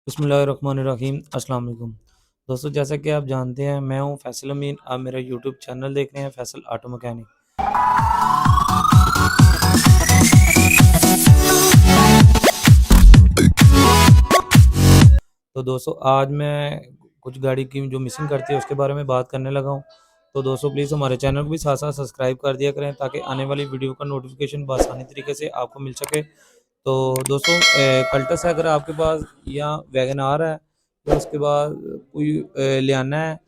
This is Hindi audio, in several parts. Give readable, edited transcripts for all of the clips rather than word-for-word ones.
बिस्मिल्लाहिर्रहमानिर्रहीम अस्सलाम वालेकुम। दोस्तों, जैसा कि आप जानते हैं, मैं हूं फैसल अमीन। आप मेरा यूट्यूब चैनल देख रहे हैं फैसल ऑटो मैकेनिक। तो दोस्तों, आज मैं कुछ गाड़ी की जो मिसिंग करती है उसके बारे में बात करने लगा हूं। तो दोस्तों, प्लीज़ हमारे चैनल को भी साथ साथ सब्सक्राइब कर दिया करें ताकि आने वाली वीडियो का नोटिफिकेशन आसानी तरीके से आपको मिल सके। तो दोस्तों, कल्टस है अगर आपके पास, या वैगन आर है, या उसके बाद कोई लियाना है,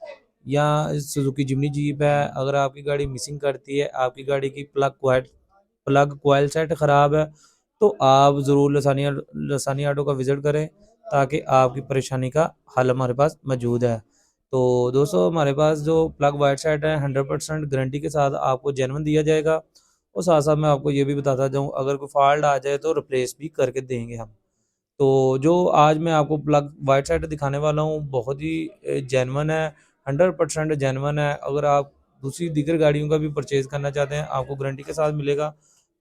या सुजुकी जिमनी जीप है, अगर आपकी गाड़ी मिसिंग करती है, आपकी गाड़ी की प्लग कोयल सेट ख़राब है, तो आप ज़रूर लसानी ऑटो का विज़िट करें ताकि आपकी परेशानी का हल हमारे पास मौजूद है। तो दोस्तों, हमारे पास जो प्लग वाइट सेट है 100% गारंटी के साथ आपको जेन्युइन दिया जाएगा। और साथ साथ मैं आपको ये भी बताता जाऊँ, अगर कोई फॉल्ट आ जाए तो रिप्लेस भी करके देंगे हम। तो जो आज मैं आपको प्लग वाइट साइड दिखाने वाला हूँ, बहुत ही जेन्युइन है, 100% जेन्युइन है। अगर आप दूसरी दीगर गाड़ियों का भी परचेज़ करना चाहते हैं, आपको गारंटी के साथ मिलेगा।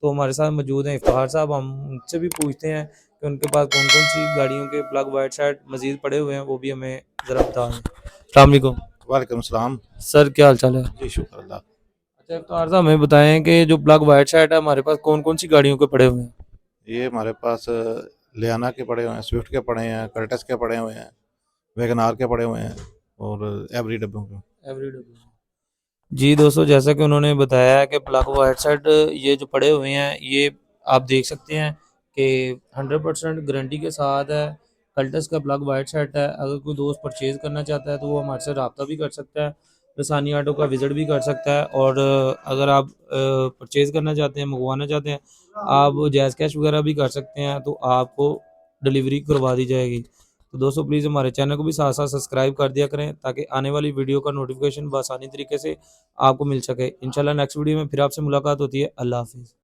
तो हमारे साथ मौजूद हैं इफ्तिखार साहब, हम उनसे भी पूछते हैं कि उनके पास कौन-कौन सी गाड़ियों के प्लग वाइट साइड मज़ीद पड़े हुए हैं, वो भी हमें ज़रा बता दें। अस्सलाम वालेकुम। वालेकुम सलाम। सर, क्या हाल-चाल है? जी, शुक्र अल्लाह। अच्छा, इफ्तिखार साहब हमें बताएँ कि जो प्लग वाइट साइड है हमारे पास कौन-कौन सी गाड़ियों के पड़े हुए हैं? ये हमारे पास लियाना के पड़े हुए हैं, स्विफ्ट के पड़े हैं, कर्टस के पड़े हुए हैं, वैगन आर के पड़े हुए हैं और एवरी डब्बों के। एवरीडे। जी दोस्तों, जैसा कि उन्होंने बताया है कि प्लग व हेडसेट ये जो पड़े हुए हैं, ये आप देख सकते हैं कि 100% गारंटी के साथ है। कल्टस का प्लग वाइट सेट है। अगर कोई दोस्त परचेज़ करना चाहता है तो वो हमारे से रब्ता भी कर सकता है, लसानी ऑटो का विज़िट भी कर सकता है। और अगर आप परचेज़ करना चाहते हैं, मंगवाना चाहते हैं, आप जैज़ कैश वगैरह भी कर सकते हैं, तो आपको डिलीवरी करवा दी जाएगी। तो दोस्तों, प्लीज़ हमारे चैनल को भी साथ साथ सब्सक्राइब कर दिया करें ताकि आने वाली वीडियो का नोटिफिकेशन आसानी तरीके से आपको मिल सके। इंशाल्लाह नेक्स्ट वीडियो में फिर आपसे मुलाकात होती है। अल्लाह हाफ़िज़।